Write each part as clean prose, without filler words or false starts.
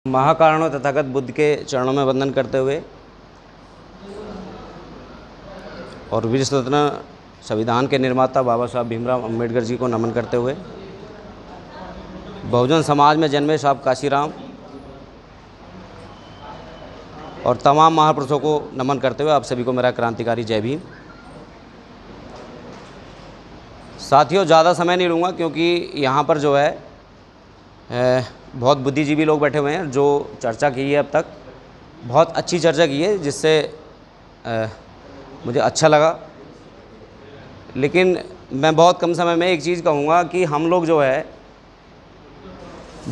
महाकारणों तथागत बुद्ध के चरणों में वंदन करते हुए और वीर स्वतंत्र संविधान के निर्माता बाबा साहब भीमराव अम्बेडकर जी को नमन करते हुए बहुजन समाज में जन्मे साहब काशीराम और तमाम महापुरुषों को नमन करते हुए आप सभी को मेरा क्रांतिकारी जय भीम। साथियों, ज़्यादा समय नहीं लूँगा क्योंकि यहाँ पर जो है बहुत बुद्धिजीवी लोग बैठे हुए हैं जो चर्चा की है अब तक, बहुत अच्छी चर्चा की है जिससे मुझे अच्छा लगा। लेकिन मैं बहुत कम समय में एक चीज़ कहूँगा कि हम लोग जो है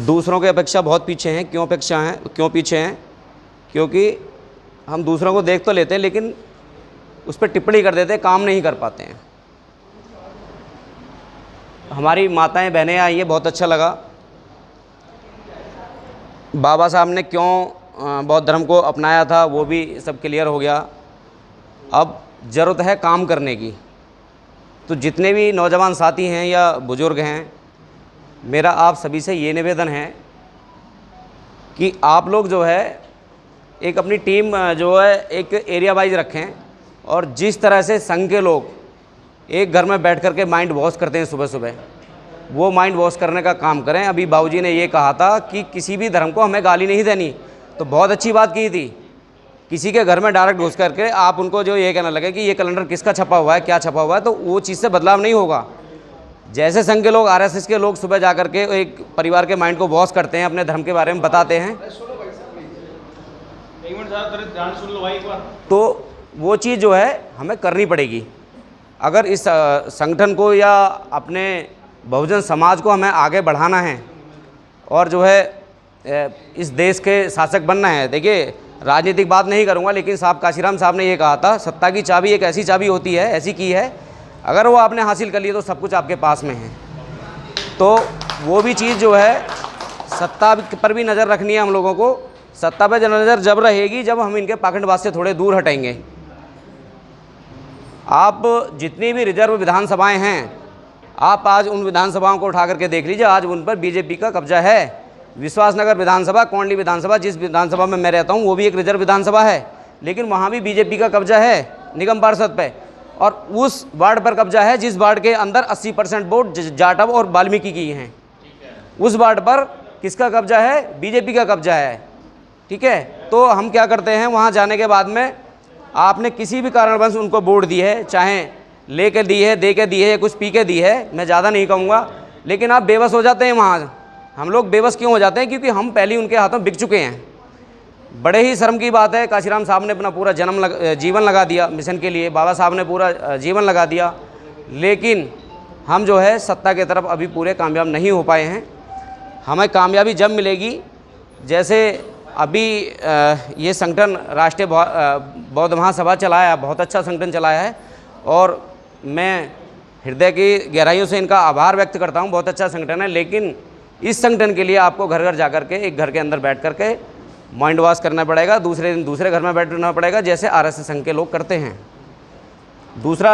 दूसरों के अपेक्षा बहुत पीछे हैं। क्यों पीछे हैं? क्योंकि हम दूसरों को देख तो लेते हैं लेकिन उस पर टिप्पणी कर देते हैं, काम नहीं कर पाते हैं। हमारी माताएं बहनें आई हैं, बहुत अच्छा लगा। बाबा साहब ने क्यों बौद्ध धर्म को अपनाया था वो भी सब क्लियर हो गया। अब ज़रूरत है काम करने की। तो जितने भी नौजवान साथी हैं या बुज़ुर्ग हैं, मेरा आप सभी से ये निवेदन है कि आप लोग जो है एक अपनी टीम जो है एक एरिया वाइज रखें और जिस तरह से संघ के लोग एक घर में बैठ कर के माइंड वॉश करते हैं सुबह सुबह, वो माइंड वॉश करने का काम करें। अभी बाबूजी ने ये कहा था कि किसी भी धर्म को हमें गाली नहीं देनी, तो बहुत अच्छी बात की थी। किसी के घर में डायरेक्ट घुस करके आप उनको जो ये कहना लगे कि ये कैलेंडर किसका छपा हुआ है, क्या छपा हुआ है, तो वो चीज़ से बदलाव नहीं होगा। जैसे संघ के लोग, आरएसएस के लोग सुबह जा करके एक परिवार के माइंड को वॉश करते हैं, अपने धर्म के बारे में बताते हैं, तो वो चीज़ जो है हमें करनी पड़ेगी। अगर इस संगठन को या अपने बहुजन समाज को हमें आगे बढ़ाना है और जो है इस देश के शासक बनना है। देखिए, राजनीतिक बात नहीं करूंगा लेकिन साहब काशीराम साहब ने ये कहा था, सत्ता की चाबी एक ऐसी चाबी होती है, ऐसी की है, अगर वो आपने हासिल कर ली तो सब कुछ आपके पास में है। तो वो भी चीज़ जो है सत्ता पर भी नज़र रखनी है हम लोगों को। सत्ता पर नज़र जब रहेगी जब हम इनके पाखंडवाद से थोड़े दूर हटेंगे। आप जितनी भी रिजर्व विधानसभाएं हैं, आप आज उन विधानसभाओं को उठा करके देख लीजिए, आज उन पर बीजेपी का कब्जा है। विश्वासनगर विधानसभा, कोंडली विधानसभा, जिस विधानसभा में मैं रहता हूं वो भी एक रिजर्व विधानसभा है, लेकिन वहां भी बीजेपी का कब्जा है निगम पार्षद पे। और उस वार्ड पर कब्जा है जिस वार्ड के अंदर 80% वोट जाटव और वाल्मीकि की हैं। उस वार्ड पर किसका कब्जा है? बीजेपी का कब्जा है। ठीक है, तो हम क्या करते हैं, वहाँ जाने के बाद में आपने किसी भी कारणवश उनको वोट दी है, चाहे लेके दी है, दे के दी है, या कुछ पी के दी है, मैं ज़्यादा नहीं कहूँगा, लेकिन आप बेबस हो जाते हैं। वहाँ हम लोग बेबस क्यों हो जाते हैं? क्योंकि हम पहले उनके हाथों बिक चुके हैं। बड़े ही शर्म की बात है, काशीराम साहब ने अपना पूरा जीवन लगा दिया मिशन के लिए, बाबा साहब ने पूरा जीवन लगा दिया, लेकिन हम जो है सत्ता की तरफ अभी पूरे कामयाब नहीं हो पाए हैं। हमें कामयाबी जब मिलेगी, जैसे अभी ये संगठन राष्ट्रीय बौद्ध महासभा चलाया, बहुत अच्छा संगठन चलाया है और मैं हृदय की गहराइयों से इनका आभार व्यक्त करता हूँ। बहुत अच्छा संगठन है, लेकिन इस संगठन के लिए आपको घर घर जा कर के, एक घर के अंदर बैठ कर के माइंड वॉश करना पड़ेगा, दूसरे दिन दूसरे घर में बैठना पड़ेगा, जैसे आरएसएस संघ के लोग करते हैं। दूसरा,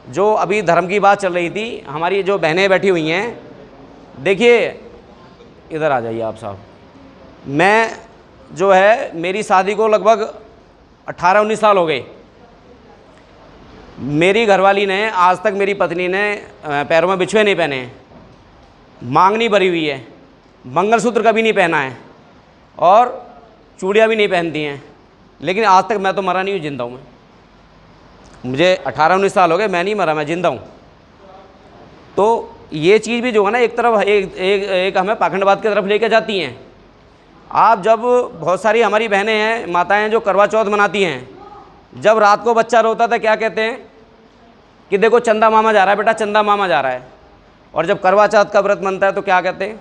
जो अभी धर्म की बात चल रही थी, हमारी जो बहनें बैठी हुई हैं, देखिए इधर आ जाइए आप साहब। मैं जो है मेरी शादी को लगभग 18-19 साल हो गए। मेरी घरवाली ने आज तक, मेरी पत्नी ने पैरों में बिछुए नहीं पहने हैं, मांग नहीं भरी हुई है, मंगलसूत्र कभी नहीं पहना है और चूड़ियाँ भी नहीं पहनती हैं, लेकिन आज तक मैं तो मरा नहीं हूँ, जिंदा हूँ। मैं, मुझे 18-19 साल हो गए, मैं नहीं मरा, मैं जिंदा हूँ। तो ये चीज़ भी जो है ना, एक तरफ एक हमें पाखंडवाद की तरफ लेके जाती हैं। आप जब, बहुत सारी हमारी बहनें हैं, माताएं हैं जो करवा चौथ मनाती हैं, जब रात को बच्चा रोता था क्या कहते हैं कि देखो चंदा मामा जा रहा है, बेटा चंदा मामा जा रहा है। और जब करवा चौथ का व्रत मनता है तो क्या कहते हैं,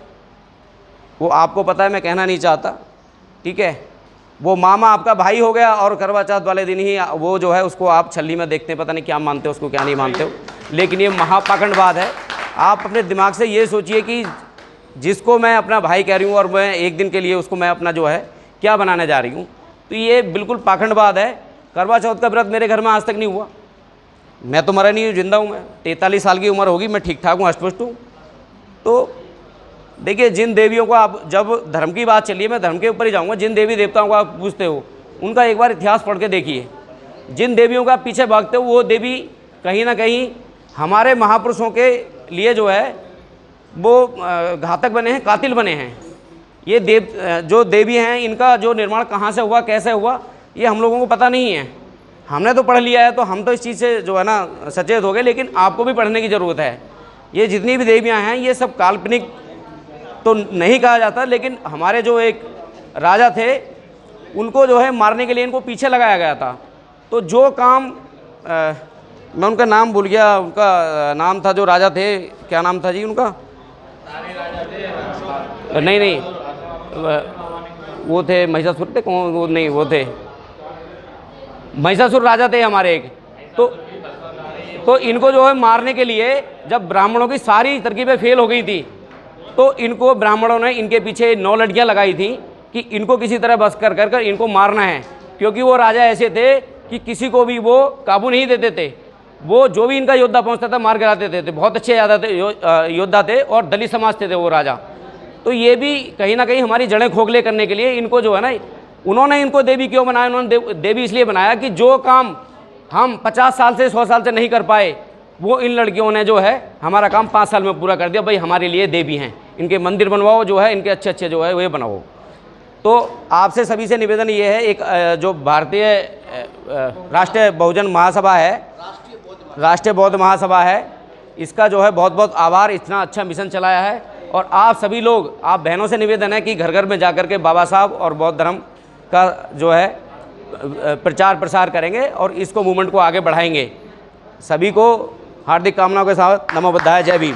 वो आपको पता है, मैं कहना नहीं चाहता, ठीक है, वो मामा आपका भाई हो गया और करवा चौथ वाले दिन ही वो जो है उसको आप छल्ली में देखते हैं, पता नहीं क्या मानते हो उसको, क्या नहीं मानते हो, लेकिन ये महापाखंडवाद है। आप अपने दिमाग से ये सोचिए कि जिसको मैं अपना भाई कह रही हूँ और मैं एक दिन के लिए उसको मैं अपना जो है क्या बनाने जा रही हूँ, तो ये बिल्कुल पाखंडवाद है। करवा चौथ का व्रत मेरे घर में आज तक नहीं हुआ, मैं तो मरा नहीं हूँ, जिंदा हूँ। मैं 43 साल की उम्र होगी, मैं ठीक ठाक हूँ, हष्ट पुष्ट हूँ। तो देखिए, जिन देवियों को आप, जब धर्म की बात चलिए मैं धर्म के ऊपर ही जाऊँगा, जिन देवी देवताओं को आप पूछते हो उनका एक बार इतिहास पढ़ के देखिए। जिन देवियों का पीछे भागते हो वो देवी कहीं ना कहीं हमारे महापुरुषों के लिए जो है वो घातक बने हैं, कातिल बने हैं। ये जो देवी हैं इनका जो निर्माण कहाँ से हुआ, कैसे हुआ, ये हम लोगों को पता नहीं है। हमने तो पढ़ लिया है तो हम तो इस चीज़ से जो है ना सचेत हो गए, लेकिन आपको भी पढ़ने की ज़रूरत है। ये जितनी भी देवियाँ हैं ये सब काल्पनिक तो नहीं कहा जाता, लेकिन हमारे जो एक राजा थे उनको जो है मारने के लिए इनको पीछे लगाया गया था। तो जो काम मैं उनका नाम भूल गया, उनका नाम था जो राजा थे, क्या नाम था जी उनका? नहीं, वो थे महिषासुर थे, कौन? वो नहीं, वो थे महिषासुर राजा थे हमारे एक। तो इनको जो है मारने के लिए जब ब्राह्मणों की सारी तरकीबें फेल हो गई थी तो इनको ब्राह्मणों ने इनके पीछे 9 लड़कियां लगाई थी कि इनको किसी तरह बस कर इनको मारना है, क्योंकि वो राजा ऐसे थे कि किसी को भी वो काबू नहीं देते थे। वो जो भी इनका योद्धा पहुंचता था मार गिरा देते थे। बहुत अच्छे योद्धा थे और दलित समाज थे वो राजा। तो ये भी कहीं ना कहीं हमारी जड़ें खोखले करने के लिए इनको जो है ना, उन्होंने इनको देवी क्यों बनाया? उन्होंने देवी इसलिए बनाया कि जो काम हम 50 साल से 100 साल से नहीं कर पाए वो इन लड़कियों ने जो है हमारा काम 5 साल में पूरा कर दिया। भाई हमारे लिए देवी हैं, इनके मंदिर बनवाओ, जो है इनके अच्छे अच्छे जो है वे बनाओ। तो आपसे सभी से निवेदन ये है, एक जो भारतीय राष्ट्रीय बहुजन महासभा है, राष्ट्रीय बौद्ध महासभा है, इसका जो है बहुत बहुत आभार, इतना अच्छा मिशन चलाया है। और आप सभी लोग, आप बहनों से निवेदन है कि घर घर में जाकर के बाबा साहब और बौद्ध धर्म का जो है प्रचार प्रसार करेंगे और इसको मूवमेंट को आगे बढ़ाएंगे। सभी को हार्दिक कामनाओं के साथ नमो बुद्धाय, जय भीम।